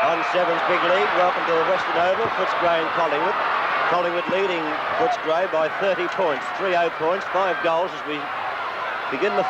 On Sevens Big League, welcome to the Western Oval, Footscray and Collingwood. Collingwood leading Footscray by 30 points, 3-0 points, 5 goals as we begin the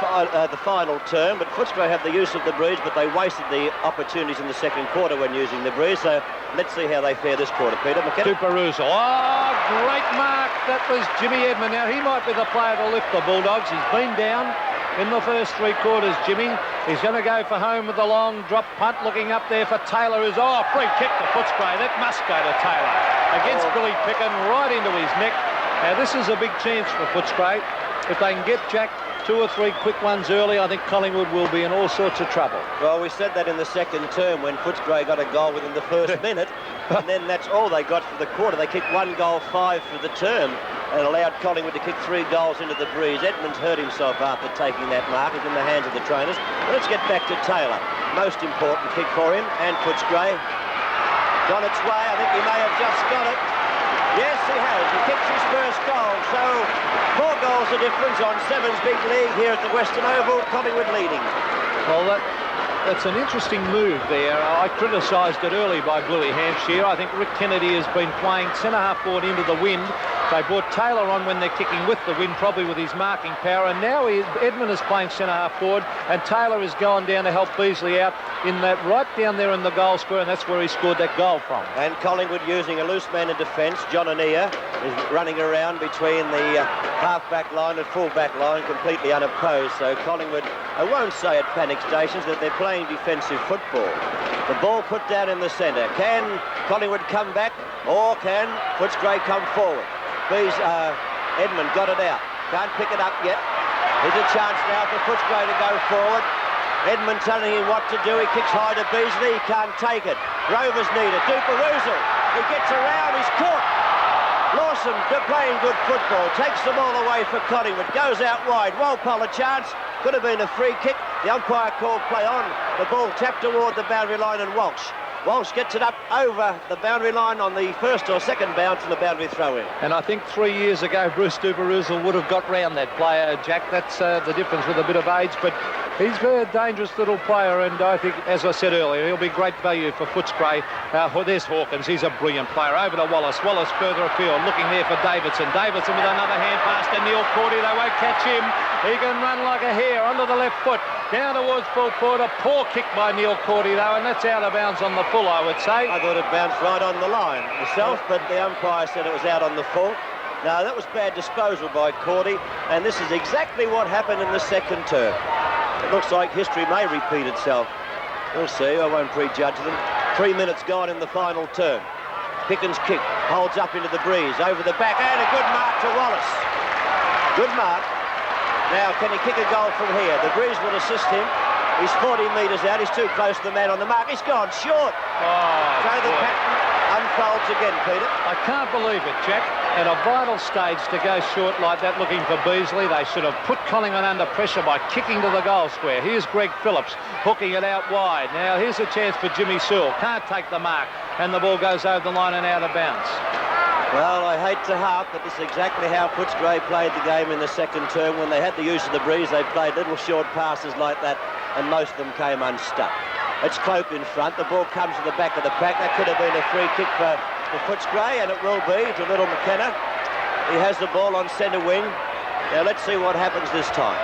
final term. But Footscray have the use of the breeze, but they wasted the opportunities in the second quarter when using the breeze. So let's see how they fare this quarter, Peter. McKenna. Tuperuzel. Oh, great mark. That was Jimmy Edmund. Now, he might be the player to lift the Bulldogs. He's been down in the first 3 quarters, Jimmy. He's going to go for home with the long drop punt, looking up there for Taylor, who's, free kick to Footscray. That must go to Taylor. Against Billy Picken, right into his neck. Now, this is a big chance for Footscray. If they can get Jack 2 or 3 quick ones early, I think Collingwood will be in all sorts of trouble. Well, we said that in the second term when Footscray got a goal within the first minute, and then that's all they got for the quarter. They kicked 1 goal, 5 for the term, and allowed Collingwood to kick 3 goals into the breeze. Edmonds hurt himself after taking that mark. It's in the hands of the trainers. But let's get back to Taylor. Most important kick for him, and Footscray. On its way, I think he may have just got it. Yes, he has. He kicks his first goal. So 4 goals the difference on Sevens Big League here at the Western Oval. Collingwood leading. Well, that's an interesting move there. I criticised it early by Bluey Hampshire. I think Rick Kennedy has been playing centre-half forward into the wind. They brought Taylor on when they're kicking with the wind, probably with his marking power, and now Edmund is playing centre-half forward, and Taylor has gone down to help Beasley out in that, right down there in the goal square, and that's where he scored that goal from. And Collingwood using a loose man in defence. John Anea is running around between the half-back line and full-back line, completely unopposed. So Collingwood, I won't say at panic stations that they're playing defensive football. The ball put down in the centre. Can Collingwood come back, or can Footscray come forward? Edmund got it out. Can't pick it up yet. Here's a chance now for Footscray to go forward. Edmund telling him what to do. He kicks high to Beasley. He can't take it. Rovers need it. Duperuzel. He gets around. He's caught. Lawson playing good football. Takes the ball away for Collingwood. Goes out wide. Walpole a chance. Could have been a free kick. The umpire called play on. The ball tapped toward the boundary line, and Walsh gets it up over the boundary line on the first or second bounce and the boundary throw-in. And I think 3 years ago, Bruce Duperuzel would have got round that player, Jack. That's the difference with a bit of age, but he's a dangerous little player, and I think, as I said earlier, he'll be great value for Footscray. There's Hawkins. He's a brilliant player. Over to Wallace. Wallace further afield, looking there for Davidson. Davidson with another hand pass to Neil Cordy. They won't catch him. He can run like a hare onto the left foot. Down towards full forward. A poor kick by Neil Cordy, though, and that's out of bounds on the full, I would say. I thought it bounced right on the line myself, but the umpire said it was out on the full. No, that was bad disposal by Cordy, and this is exactly what happened in the second term. It looks like history may repeat itself. We'll see. I won't prejudge them. 3 minutes gone in the final term. Pickens' kick holds up into the breeze, over the back, and a good mark to Wallace. Good mark. Now, can he kick a goal from here? The breeze will assist him. He's 40 metres out. He's too close to the man on the mark. He's gone short. So the pattern unfolds again, Peter. I can't believe it, Jack. At a vital stage to go short like that looking for Beasley, they should have put Collingwood under pressure by kicking to the goal square. Here's Greg Phillips hooking it out wide. Now, here's a chance for Jimmy Sewell. Can't take the mark, and the ball goes over the line and out of bounds. Well, I hate to harp, but this is exactly how Footscray played the game in the second term. When they had the use of the breeze, they played little short passes like that, and most of them came unstuck. It's Cloak in front. The ball comes to the back of the pack. That could have been a free kick for Footscray, and it will be to Little McKenna. He has the ball on centre wing. Now, let's see what happens this time.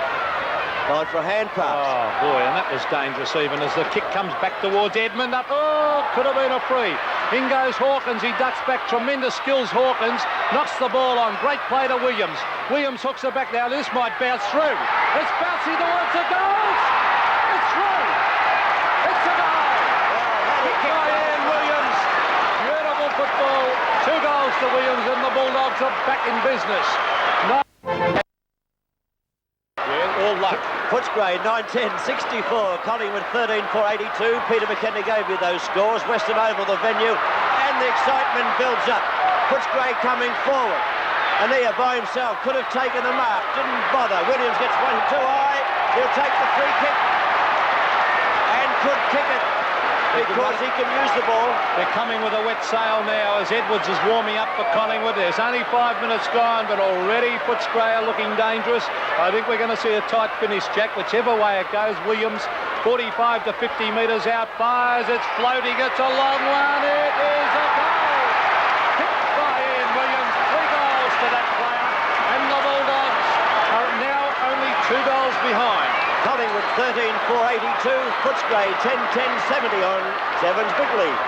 Going for a hand pass. Oh, boy, and that was dangerous even as the kick comes back towards Edmund. Could have been a free. In goes Hawkins. He ducks back. Tremendous skills, Hawkins. Knocks the ball on. Great play to Williams. Williams hooks it back. Now, this might bounce through. It's bouncing towards the goals. It's through. It's a goal. By Ian Williams. Beautiful football. 2 goals to Williams, and the Bulldogs are back in business. All luck. Footscray 9-10-64, Collingwood 13-4-82. Peter McKenna gave you those scores. Western Oval the venue, and the excitement builds up. Footscray coming forward. Anea by himself could have taken the mark, didn't bother. Williams gets one too high. He'll take the free kick and could kick it because he can use the ball. They're coming with a wet sail now as Edwards is warming up for Collingwood. There's only 5 minutes gone, but already Footscray are looking dangerous. I think we're going to see a tight finish, Jack, whichever way it goes. Williams 45 to 50 metres out, fires, it's floating, it's a long one, it is a goal! Kicked by Ian Williams, 3 goals to that player, and the Bulldogs are now only 2 goals behind. Collingwood 13-4-82, Footscray 10-10-70 on Sevens Big League.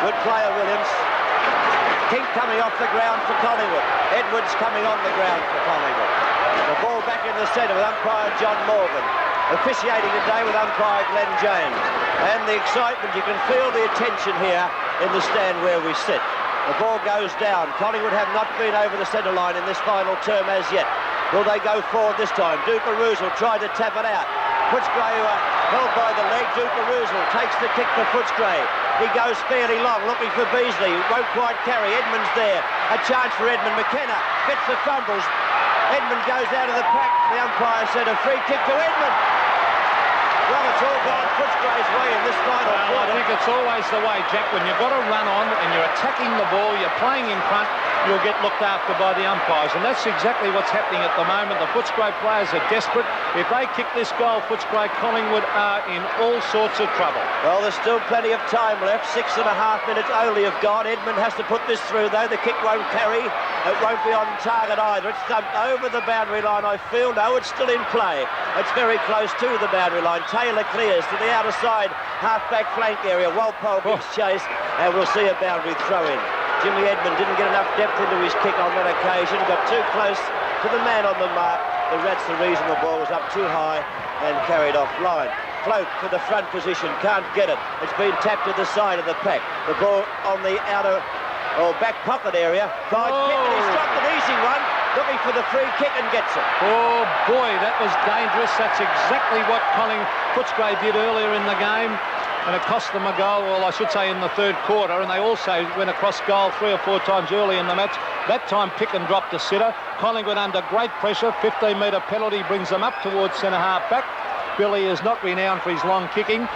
Good player, Williams. King coming off the ground for Collingwood. Edwards coming on the ground for Collingwood. The ball back in the centre with umpire John Morgan. Officiating today with umpire Glenn James. And the excitement, you can feel the attention here in the stand where we sit. The ball goes down. Collingwood have not been over the centre line in this final term as yet. Will they go forward this time? Duke Arousal tried to tap it out. Footscray held by the leg. Duke Arousal takes the kick for Footscray. He goes fairly long, looking for Beasley. Won't quite carry. Edmund's there. A chance for Edmund. McKenna gets the fumbles. Edmund goes out of the pack. The umpire said a free kick to Edmund. Well, it's all gone Footscray's way in this final quarter. I think it's always the way, Jack. When you've got to run on and you're attacking the ball, you're playing in front, you'll get looked after by the umpires. And that's exactly what's happening at the moment. The Footscray players are desperate. If they kick this goal, Footscray, Collingwood are in all sorts of trouble. Well, there's still plenty of time left. 6.5 minutes only have gone. Edmund has to put this through, though. The kick won't carry. It won't be on target either. It's thumped over the boundary line, I feel. No, it's still in play. It's very close to the boundary line. Taylor clears to the outer side, half-back flank area. Walpole gives chase, and we'll see a boundary throw in. Jimmy Edmund didn't get enough depth into his kick on that occasion. Got too close to the man on the mark. The Rhett's the reason the ball was up too high and carried offline. Float to the front position, can't get it. It's been tapped to the side of the pack. The ball on the outer or back pocket area. Kick, and he's dropped an easy one. Looking for the free kick and gets it. Oh boy, that was dangerous. That's exactly what Footscray did earlier in the game, and it cost them a goal, well, I should say in the third quarter, and they also went across goal 3 or 4 times early in the match. That time pick and drop to sitter. Collingwood under great pressure. 15-metre penalty brings them up towards centre-half back. Billy is not renowned for his long kicking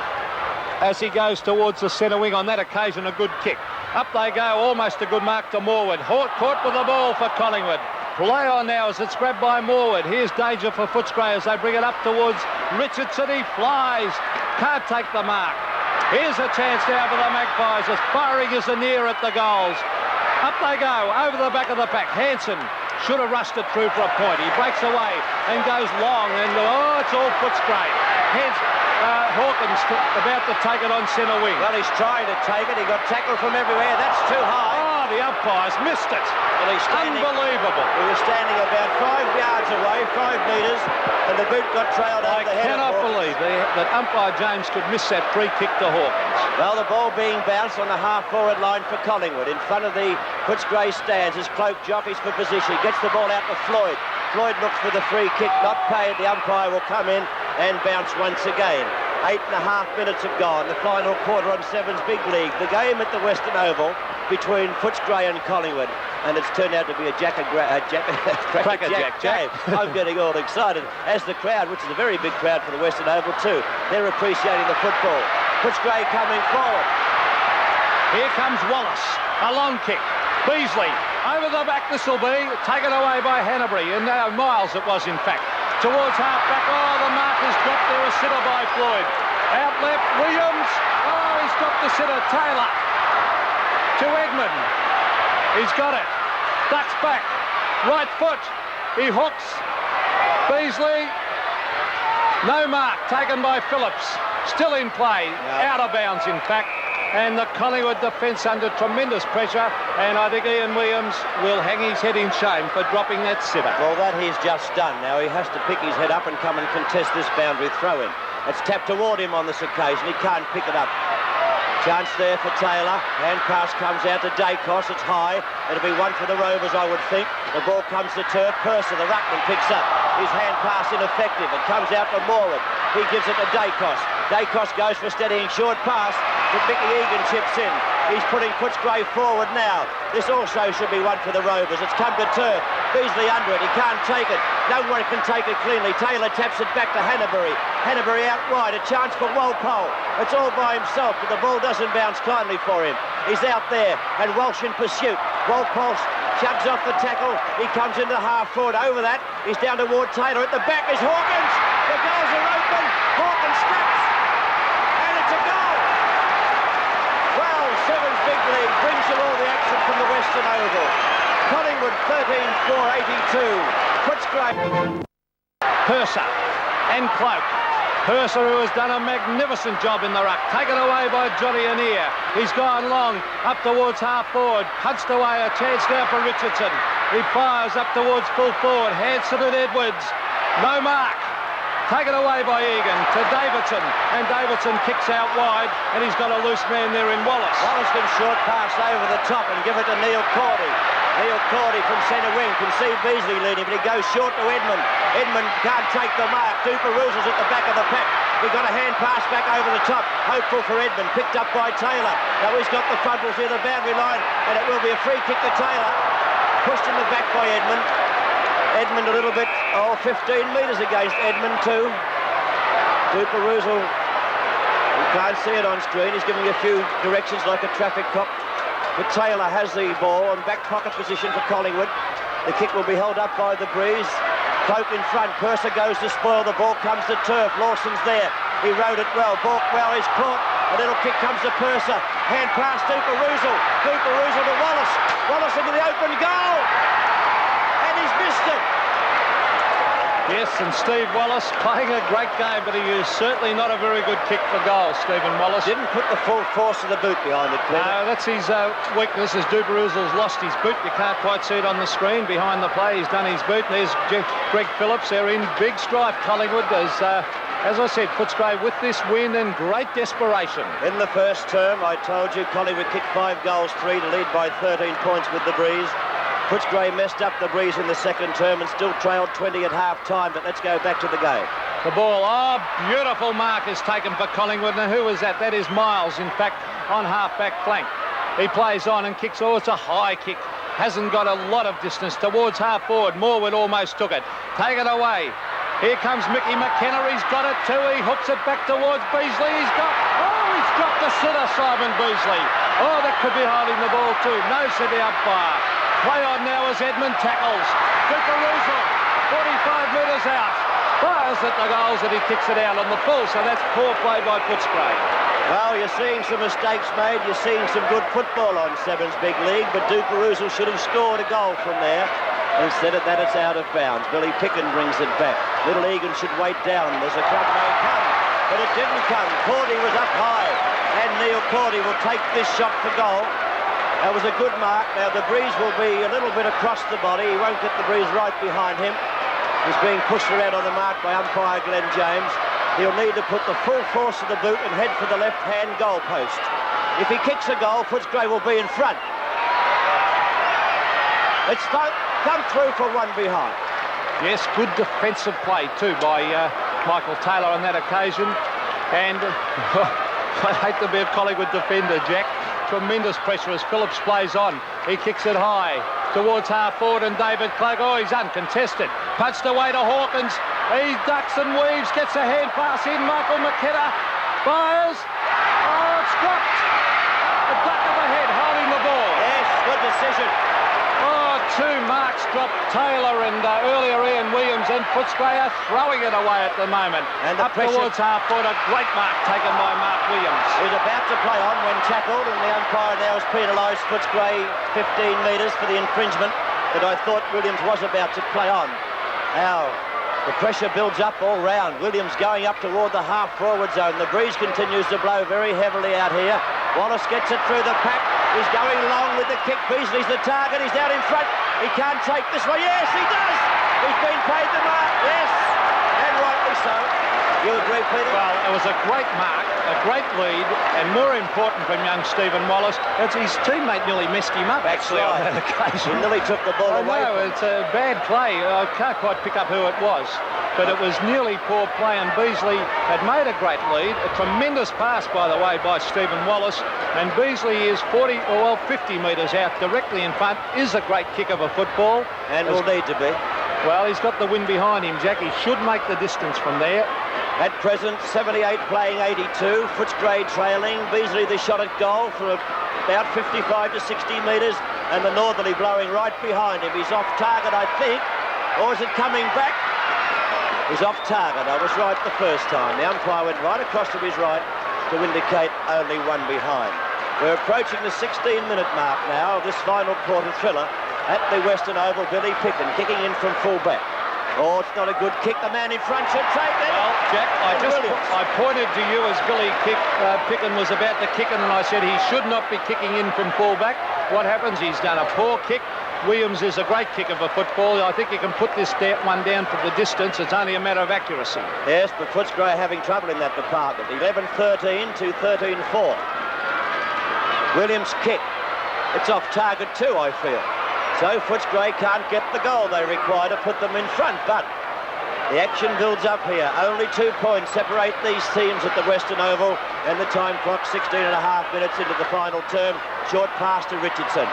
as he goes towards the centre wing. On that occasion, a good kick. Up they go, almost a good mark to Morwood. Caught with the ball for Collingwood. Play on now as it's grabbed by Morwood. Here's danger for Footscray as they bring it up towards Richardson. He flies. Can't take the mark. Here's a chance now for the Magpies as firing is near at the goals. Up they go, over the back of the pack. Hanson should have rushed it through for a point. He breaks away and goes long, and it's all Footscray. Hawkins about to take it on centre wing. Well, he's trying to take it. He got tackled from everywhere. That's too high. Oh, the umpires missed it. Well, unbelievable. He was standing about 5 yards away, 5 metres, and the boot got trailed over the head. I cannot believe that umpire James could miss that free kick to Hawkins. Well, the ball being bounced on the half-forward line for Collingwood. In front of the Footscray stands. His cloak jockeys for position. Gets the ball out to Floyd. Floyd looks for the free kick, not paid. The umpire will come in and bounce once again. 8.5 minutes have gone. The final quarter on Sevens Big League. The game at the Western Oval between Footscray and Collingwood, and it's turned out to be a crackerjack game. I'm getting all excited, as the crowd, which is a very big crowd for the Western Oval too. They're appreciating the football. Footscray coming forward. Here comes Wallace. A long kick. Beasley over the back. This will be taken away by Hanbury, and now Miles it was in fact. Towards half-back. Oh, the mark is dropped there. A sitter by Floyd. Out left, Williams. Oh, he's dropped the sitter. Taylor to Edmund. He's got it. Ducks back. Right foot. He hooks. Beasley. No mark. Taken by Phillips. Still in play. Out of bounds, in fact. And the Collingwood defence under tremendous pressure, and I think Ian Williams will hang his head in shame for dropping that sitter. Well, that he's just done. Now he has to pick his head up and come and contest this boundary throw-in. It's tapped toward him on this occasion. He can't pick it up. Chance there for Taylor. Hand pass comes out to Dacos. It's high. It'll be one for the Rovers, I would think. The ball comes to Turf. Purser, the ruckman, picks up. His hand pass ineffective. It comes out to Morwood. He gives it to Dacos. Dacos goes for steadying short pass, but Mickey Egan chips in. He's putting Footscray forward now. This also should be one for the Rovers. It's come to Turf. Beasley under it. He can't take it. No one can take it cleanly. Taylor taps it back to Hanbury. Hanbury out wide. A chance for Walpole. It's all by himself, but the ball doesn't bounce kindly for him. He's out there, and Walsh in pursuit. Walpole shoves off the tackle. He comes into half forward. Over that, he's down toward Taylor. At the back is Hawkins. The goals are open. Hawkins snaps. And it's a goal. Well, Sevens Big League brings you all the action from the Western Oval. Collingwood 13-4-82. Footscray. Purser and Cloak. Purser, who has done a magnificent job in the ruck, taken away by Johnny Anea. He's gone long, up towards half forward, punched away, a chance now for Richardson. He fires up towards full forward, Hanson and Edwards. No mark. Taken away by Egan to Davidson, and Davidson kicks out wide, and he's got a loose man there in Wallace. Wallace can short pass over the top and give it to Neil Cordy. Neil Cordy from centre wing can see Beasley leading, but he goes short to Edmund. Edmund can't take the mark. Duper-Roozle's at the back of the pack. He got a hand pass back over the top. Hopeful for Edmund, picked up by Taylor. Now he's got the frontals near the boundary line, and it will be a free kick to Taylor. Pushed in the back by Edmund. Edmund a little bit, 15 metres against Edmund too. Duper-Roozle, you can't see it on screen. He's giving a few directions like a traffic cop. But Taylor has the ball in back pocket position for Collingwood. The kick will be held up by the breeze. Cloak in front. Purser goes to spoil. The ball comes to turf. Lawson's there. He rode it well. Borkwell is caught. A little kick comes to Purser. Hand pass Duper-Roozle. Duper-Roozle to Wallace. Wallace into the open goal. And he's missed it. Yes, and Steve Wallace playing a great game, but he is certainly not a very good kick for goal, Stephen Wallace. Didn't put the full force of the boot behind it, Clint. No, that's his weakness, as Duper-Roozle's lost his boot. You can't quite see it on the screen behind the play. He's done his boot, and there's Greg Phillips. They're in big strife, Collingwood, as I said, Footscray with this win and great desperation. In the first term, I told you, Collingwood kicked 5 goals, 3 to lead by 13 points with the breeze. Footscray messed up the breeze in the second term and still trailed 20 at half-time, but let's go back to the game. The ball, beautiful mark is taken for Collingwood, and who is that? That is Miles, in fact, on half-back flank. He plays on and kicks, it's a high kick. Hasn't got a lot of distance towards half-forward. Morwood almost took it. Taken away. Here comes Mickey McKenna, he's got it too. He hooks it back towards Beasley. He's dropped the sitter, Simon Beasley. That could be holding the ball too. No, said the umpire. Play on now as Edmund tackles. Duper-Roozle, 45 metres out. Fires at the goals and he kicks it out on the full, so that's poor play by Footscray. Well, you're seeing some mistakes made. You're seeing some good football on Sevens Big League, but Duper-Roozle should have scored a goal from there. Instead of that, it's out of bounds. Billy Picken brings it back. Little Egan should wait down. There's a club may come, but it didn't come. Cordy was up high, and Neil Cordy will take this shot for goal. That was a good mark. Now the breeze will be a little bit across the body. He won't get the breeze right behind him. He's being pushed around on the mark by umpire Glenn James. He'll need to put the full force of the boot and head for the left-hand goal post. If he kicks a goal, Footscray will be in front. It's come through for one behind. Yes, good defensive play too by Michael Taylor on that occasion. And I hate to be a Collingwood defender, Jack. Tremendous pressure as Phillips plays on. He kicks it high towards half forward, and David Cloak, he's uncontested. Punched away to Hawkins. He ducks and weaves, gets a hand pass in. Michael McKenna fires. It's dropped. A duck of the head holding the ball. Yes, good decision. 2 marks dropped. Taylor and earlier Ian Williams, and Footscray are throwing it away at the moment. And up towards half forward, a great mark taken by Mark Williams. He's about to play on when tackled, and the umpire now has penalised Footscray 15 metres for the infringement that I thought Williams was about to play on. Now, the pressure builds up all round. Williams going up toward the half-forward zone. The breeze continues to blow very heavily out here. Wallace gets it through the pack. He's going long with the kick. Beasley's the target. He's out in front. He can't take this one. Yes, he does. He's been paid the mark. Yes, and rightly so. You agree, Peter? Well, it was a great mark, a great lead, and more important from young Stephen Wallace, it's his teammate nearly messed him up, actually, on that occasion. He nearly took the ball away. No, it's a bad play. I can't quite pick up who it was, but it was nearly poor play, and Beasley had made a great lead. A tremendous pass, by the way, by Stephen Wallace, and Beasley is 50 metres out directly in front. Is a great kick of a football. And will need to be. Well, he's got the wind behind him, Jack. He should make the distance from there. At present, 78 playing 82. Footscray trailing. Beasley the shot at goal for about 55 to 60 metres, and the northerly blowing right behind him. He's off target, I think. Or is it coming back? is off target. I was right the first time. The umpire went right across to his right to indicate only one behind. We're approaching the 16-minute mark now of this final quarter thriller at the Western Oval. Billy Picken kicking in from full-back. Oh, it's not a good kick. The man in front should take it. Well, Jack, I pointed to you as Billy Picken was about to kick it, and I said he should not be kicking in from full-back. What happens? He's done a poor kick. Williams is a great kicker for football. I think he can put this one down for the distance. It's only a matter of accuracy. Yes, but Footscray having trouble in that department. 11-13 to 13-4. Williams' kick. It's off target too, I feel. So Footscray can't get the goal they require to put them in front, but the action builds up here. Only 2 points separate these teams at the Western Oval, and the time clock 16 and a half minutes into the final term. Short pass to Richardson.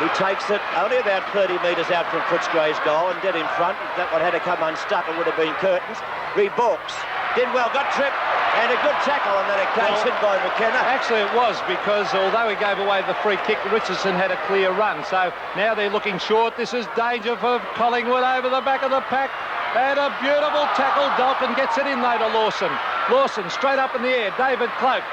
He takes it only about 30 metres out from Footscray's goal and dead in front. If that one had to come unstuck, it would have been curtains. Rebalks. Did well, got tripped, and a good tackle on that occasion by McKenna. Actually, it was, because although he gave away the free kick, Richardson had a clear run. So now they're looking short. This is danger for Collingwood over the back of the pack. And a beautiful tackle. Dalton gets it in though to Lawson. Lawson straight up in the air. David Cloak.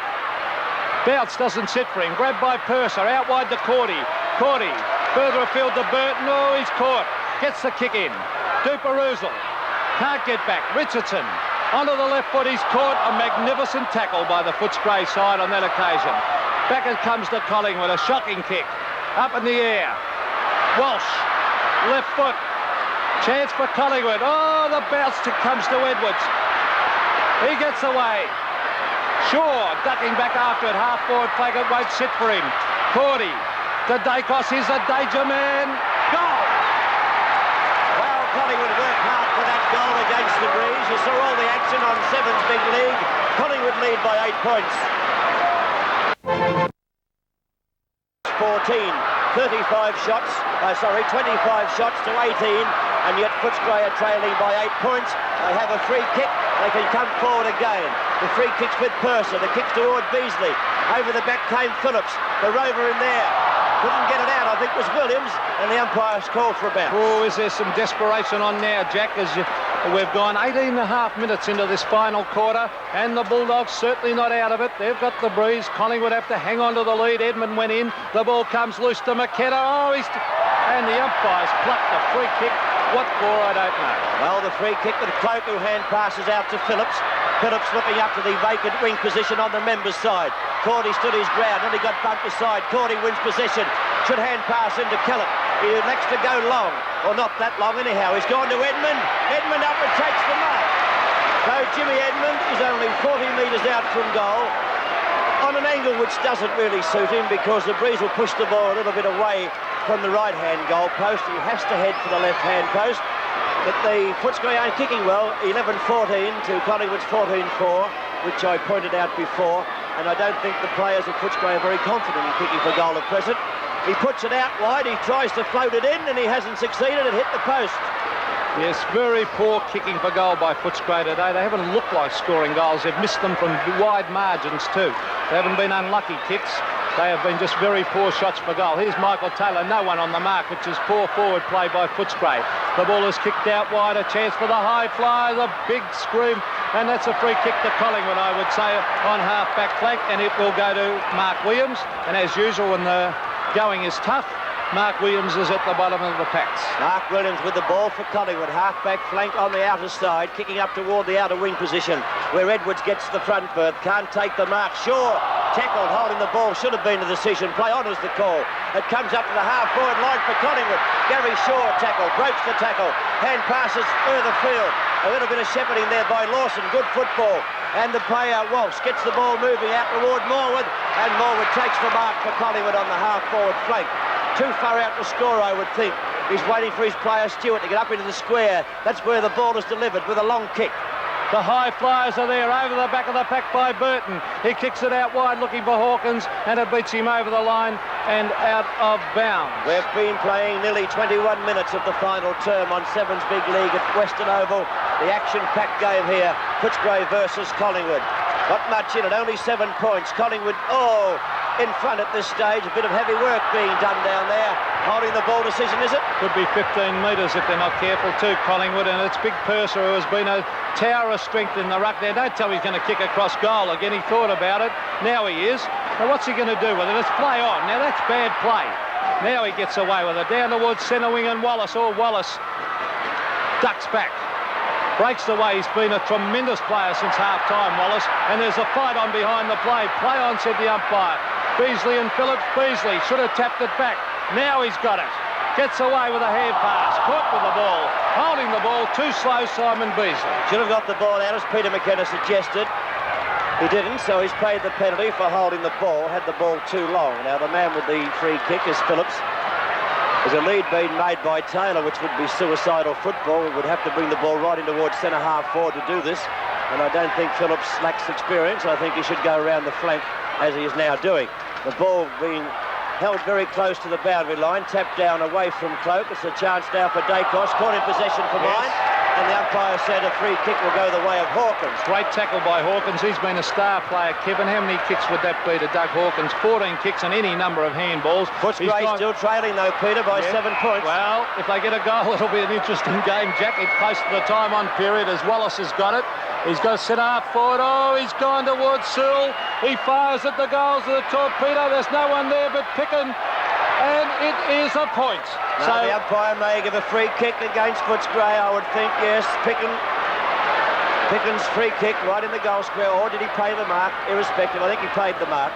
Bounce doesn't sit for him. Grabbed by Purser. Out wide to Cordy. Cordy. Further afield to Burton. Oh, he's caught. Gets the kick in. Duperoozle. Can't get back. Richardson. Onto the left foot. He's caught. A magnificent tackle by the Footscray side on that occasion. Back it comes to Collingwood. A shocking kick. Up in the air. Walsh. Left foot. Chance for Collingwood. Oh, the bounce comes to Edwards. He gets away. Shaw ducking back after it. Half forward flag. It won't sit for him. Cordy to Dacos. He's a danger man. Goal! Well, Collingwood worked hard for that goal against the breeze. You saw all the action on Sevens Big League. Collingwood lead by 8 points. 14. 25 shots, 25 shots to 18, and yet Footscray are trailing by 8 points. They have a free kick. They can come forward again. The free kick's with Purser. The kick's toward Beasley. Over the back came Phillips. The rover in there. Couldn't get it out, I think it was Williams, and the umpire's called for a bounce. Oh, is there some desperation on now, Jack, as we've gone 18 and a half minutes into this final quarter, and the Bulldogs certainly not out of it. They've got the breeze. Collingwood have to hang on to the lead. Edmund went in. The ball comes loose to McKenna. Oh, and the umpires plucked the free kick. What for, I don't know. Well, the free kick with Cloak, who hand passes out to Phillips. Phillips looking up to the vacant wing position on the members' side. Cordy stood his ground, and he got bumped aside. Cordy wins possession. Should hand pass into Kellett. He elects to go long, or not that long anyhow. He's gone to Edmund. Edmund up and takes the mark. So Jimmy Edmund is only 40 metres out from goal, on an angle which doesn't really suit him, because the breeze will push the ball a little bit away from the right-hand goal post. He has to head for the left-hand post. But the Footscray aren't kicking well. 11-14 to Collingwood's 14-4, which I pointed out before. And I don't think the players of Footscray are very confident in kicking for goal at present. He puts it out wide. He tries to float it in, and he hasn't succeeded. It hit the post. Yes, very poor kicking for goal by Footscray today. They haven't looked like scoring goals. They've missed them from wide margins too. They haven't been unlucky kicks. They have been just very poor shots for goal. Here's Michael Taylor, no one on the mark, which is poor forward play by Footscray. The ball is kicked out wide, a chance for the high fly, the big scream, and that's a free kick to Collingwood, I would say, on half-back flank, and it will go to Mark Williams. And as usual, when the going is tough, Mark Williams is at the bottom of the packs. Mark Williams with the ball for Collingwood. Half-back flank on the outer side, kicking up toward the outer wing position, where Edwards gets the front berth. Can't take the mark. Shaw tackled, holding the ball. Should have been a decision. Play on is the call. It comes up to the half-forward line for Collingwood. Gary Shaw tackle, breaks the tackle. Hand passes further field. A little bit of shepherding there by Lawson. Good football. And the player, Walsh, gets the ball moving out toward Morwood. And Morwood takes the mark for Collingwood on the half-forward flank. Too far out to score, I would think. He's waiting for his player Stewart to get up into the square. That's where the ball is delivered with a long kick. The high flyers are there over the back of the pack by Burton. He kicks it out wide looking for Hawkins, and it beats him over the line and out of bounds. We've been playing nearly 21 minutes of the final term on Sevens Big League at Western Oval. The action-packed game here, Footscray versus Collingwood. Not much in it, only 7 points. Collingwood, in front at this stage. A bit of heavy work being done down there. Holding the ball decision, is it? Could be 15 metres if they're not careful too, Collingwood, and it's Big Purser who has been a tower of strength in the ruck there. Don't tell me he's going to kick across goal again. He thought about it. Now he is. Now what's he going to do with it? It's play on. Now that's bad play. Now he gets away with it. Down towards centre wing and Wallace. Wallace ducks back. Breaks the way. He's been a tremendous player since half-time, Wallace. And there's a fight on behind the play. Play on, said the umpire. Beasley and Phillips. Beasley should have tapped it back. Now he's got it. Gets away with a hand pass. Caught with the ball. Holding the ball. Too slow, Simon Beasley. Should have got the ball out, as Peter McKenna suggested. He didn't, so he's paid the penalty for holding the ball. Had the ball too long. Now the man with the free kick is Phillips. There's a lead being made by Taylor, which would be suicidal football. We would have to bring the ball right in towards centre half forward to do this. And I don't think Phillips lacks experience. I think he should go around the flank as he is now doing. The ball being held very close to the boundary line, tapped down away from Cloak. It's a chance now for Dacos, caught in possession for mine, and the umpire said a free kick will go the way of Hawkins. Great tackle by Hawkins. He's been a star player, Kevin. How many kicks would that be to Doug Hawkins? 14 kicks and any number of handballs. Footscray still trailing though, Peter, by 7 points. Well, if they get a goal, it'll be an interesting game, Jack. It's close to the time on period as Wallace has got it. He's got centre half forward. He's gone towards Sewell. He fires at the goals of the torpedo. There's no one there but Picken. And it is a point. So the umpire may give a free kick against Footscray, I would think, yes. Picken's free kick right in the goal square. Or did he pay the mark? Irrespective, I think he paid the mark.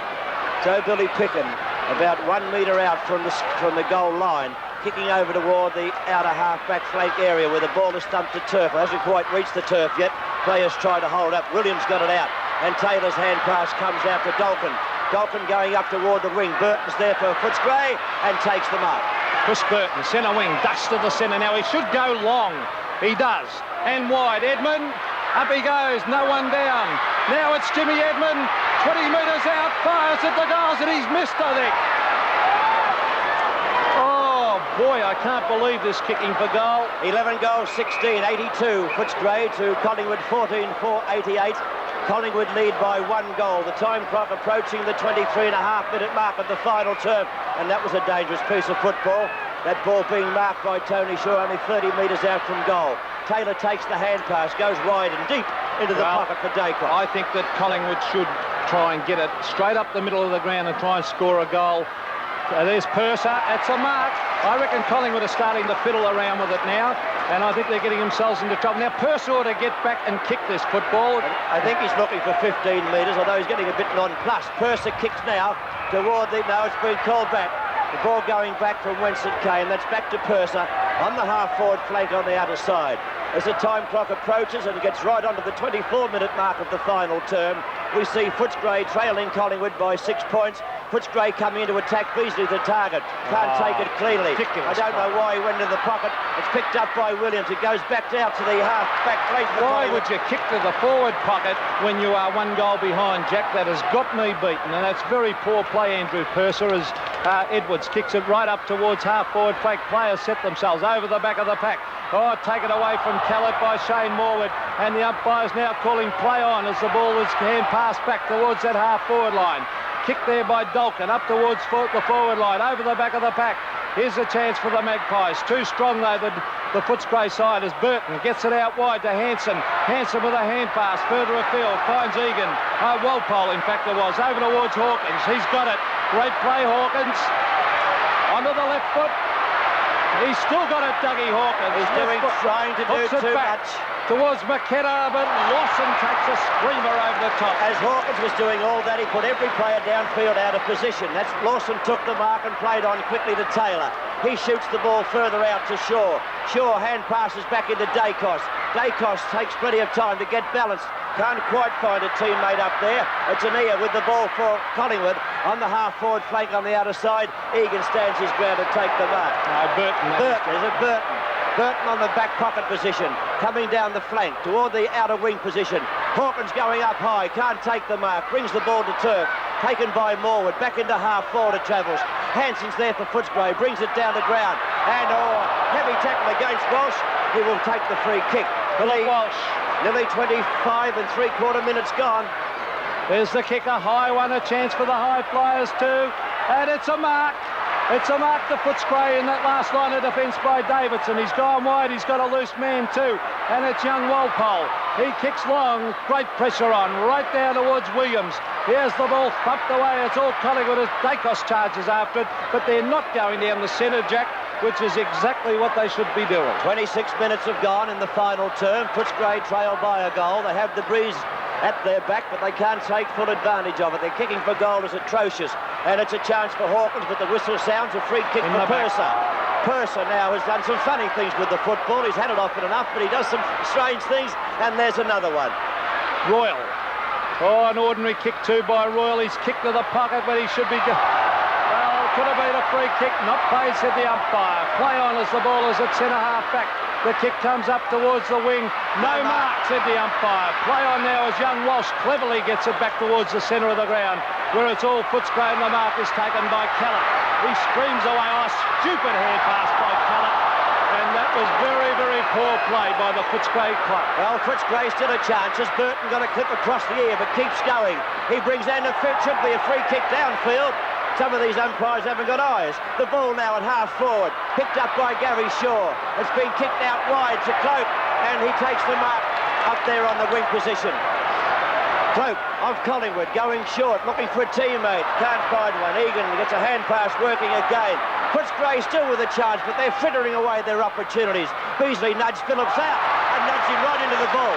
So Billy Picken, about 1 metre out from the goal line, kicking over toward the outer half-back flank area where the ball is stumped to turf. It hasn't quite reached the turf yet. Players try to hold up. Williams got it out. And Taylor's hand pass comes out to Dalkin. Dalkin going up toward the wing. Burton's there for Footscray and takes the mark. Chris Burton, centre wing, ducks to the centre. Now he should go long. He does. And wide. Edmund, up he goes. No one down. Now it's Jimmy Edmund. 20 metres out. Fires at the goals and he's missed, I think. Boy, I can't believe this kicking for goal. 11 goals, 16, 82. Footscray to Collingwood, 14-4, 88. Collingwood lead by 1 goal. The time clock approaching the 23.5-minute mark of the final term. And that was a dangerous piece of football. That ball being marked by Tony Shaw, only 30 metres out from goal. Taylor takes the hand pass, goes wide and deep into the pocket for Dacos. I think that Collingwood should try and get it straight up the middle of the ground and try and score a goal. There's Purser. It's a mark. I reckon Collingwood are starting to fiddle around with it now, and I think they're getting themselves into trouble. Now, Purser ought to get back and kick this football. I think he's looking for 15 metres, although he's getting a bit nonplussed. Purser kicks now toward the... No, it's been called back. The ball going back from whence it came. That's back to Purser on the half-forward flank on the outer side. As the time clock approaches and gets right onto the 24-minute mark of the final term, we see Footscray trailing Collingwood by 6 points. Footscray coming in to attack Beasley, the target. Can't take it cleanly. I don't know why he went into the pocket. It's picked up by Williams. It goes back out to the half-back flank. Why would you kick to the forward pocket when you are 1 goal behind, Jack? That has got me beaten, and that's very poor play, Andrew Purser, as Edwards kicks it right up towards half-forward flank. Players set themselves over the back of the pack. Taken away from Callett by Shane Morwood, and the umpire's now calling play on as the ball is hand passed back towards that half-forward line. Kick there by Dalkin, up towards the forward line, over the back of the pack. Here's a chance for the Magpies. Too strong, though, the Footscray side as Burton gets it out wide to Hanson. Hanson with a hand pass, further afield, finds Egan. Walpole, in fact, it was. Over towards Hawkins. He's got it. Great play, Hawkins. Onto the left foot. He's still got it, Dougie Hawkins. He's trying to do too much. Towards McKenna, but Lawson takes a screamer over the top. As Hawkins was doing all that, he put every player downfield out of position. Lawson took the mark and played on quickly to Taylor. He shoots the ball further out to Shaw. Shaw hand passes back into Dacos. Dacos takes plenty of time to get balanced. Can't quite find a teammate up there. It's Ania with the ball for Collingwood on the half-forward flank on the outer side. Egan stands his ground to take the mark. Burton. Is it Burton? Burton on the back pocket position, coming down the flank toward the outer wing position. Hawkins going up high, can't take the mark, brings the ball to turf, taken by Morwood, back into half forward it travels. Hanson's there for Footscray, brings it down the ground, and heavy tackle against Walsh. He will take the free kick. Walsh. Nearly 25 and 3/4 minutes gone. There's the kick, a high one, a chance for the high flyers too. And it's a mark. It's a mark to Footscray in that last line of defence by Davidson. He's gone wide, he's got a loose man too. And it's young Walpole. He kicks long, great pressure on, right down towards Williams. Here's the ball thumped away. It's all Collingwood as Dacos charges after it, but they're not going down the centre, Jack, which is exactly what they should be doing. 26 minutes have gone in the final term. Footscray trailed by a goal. They have the breeze at their back, but they can't take full advantage of it. Their kicking for goal is atrocious, and it's a chance for Hawkins, but the whistle sounds a free kick for Purser. Purser now has done some funny things with the football. He's had it often enough, but he does some strange things, and there's another one. Royal. Oh, an ordinary kick too by Royal. He's kicked to the pocket when he should be... Well, could have been a free kick, not paid, said the umpire. Play on as the ball is at centre-half back. The kick comes up towards the wing. No mark, said the umpire. Play on now as young Walsh cleverly gets it back towards the centre of the ground, where it's all Footscray, and the mark is taken by Keller. He screams away. Oh, stupid hand pass by Keller. And that was very, very poor play by the Footscray club. Well, Footscray still a chance as Burton got a clip across the ear, but keeps going. He brings down the fit. Should be a free kick downfield. Some of these umpires haven't got eyes. The ball now at half forward, picked up by Gary Shaw. It's been kicked out wide to Cloak, and he takes the mark up there on the wing position. Cloak of Collingwood going short, looking for a teammate. Can't find one. Egan gets a hand pass working again. Footscray still with a chance, but they're frittering away their opportunities. Beasley nudged Phillips out and nudged him right into the ball.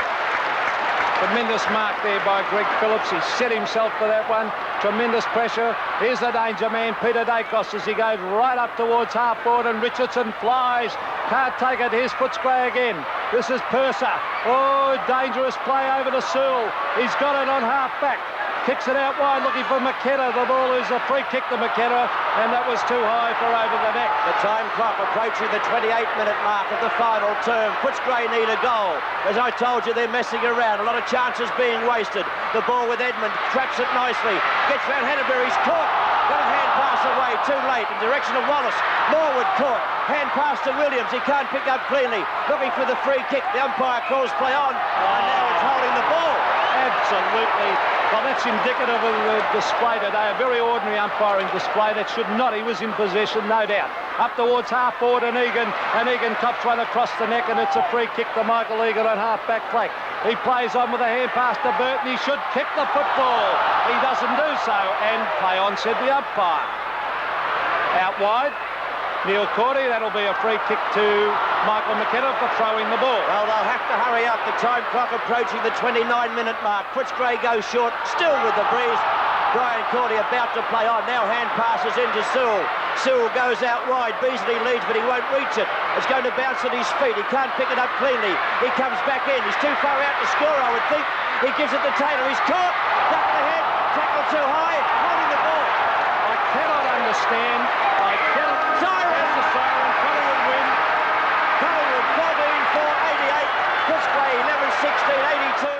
Tremendous mark there by Greg Phillips. He set himself for that one. Tremendous pressure. Here's the danger man, Peter Dacos, as he goes right up towards half forward, and Richardson flies. Can't take it. Here's Footscray again. This is Purser. Oh, dangerous play over to Sewell. He's got it on half back. Kicks it out wide, looking for McKenna. The ball is a free kick to McKenna, and that was too high for over the net. The time clock approaching the 28-minute mark of the final term. Footscray need a goal. As I told you, they're messing around. A lot of chances being wasted. The ball with Edmund, traps it nicely. Gets round Hannaberry's caught. Got a hand pass away too late in direction of Wallace. Norwood caught. Hand pass to Williams. He can't pick up cleanly. Looking for the free kick. The umpire calls play on, and now it's holding the ball. Absolutely. Well, that's indicative of the display today. A very ordinary umpiring display. That should not. He was in possession, no doubt. Up towards half forward, and Egan cops one across the neck, and it's a free kick to Michael Egan on half back flank. He plays on with a hand pass to Burton. He should kick the football. He doesn't do so, and play on, said the umpire. Out wide, Neil Cordy. That'll be a free kick to Michael McKenna for throwing the ball. Well, they'll have to hurry up. The time clock approaching the 29-minute mark. Footscray goes short, still with the breeze. Brian Cordy about to play on. Now hand passes into Sewell. Sewell goes out wide. Beasley leads, but he won't reach it. It's going to bounce at his feet. He can't pick it up cleanly. He comes back in. He's too far out to score, I would think. He gives it to Taylor. He's caught. Duck the head. Tackle too high. Holding the ball. I cannot understand. I cannot. Siren. That's the siren. Collingwood win. Collingwood 14-4, 88. Footscray 11-16, 82.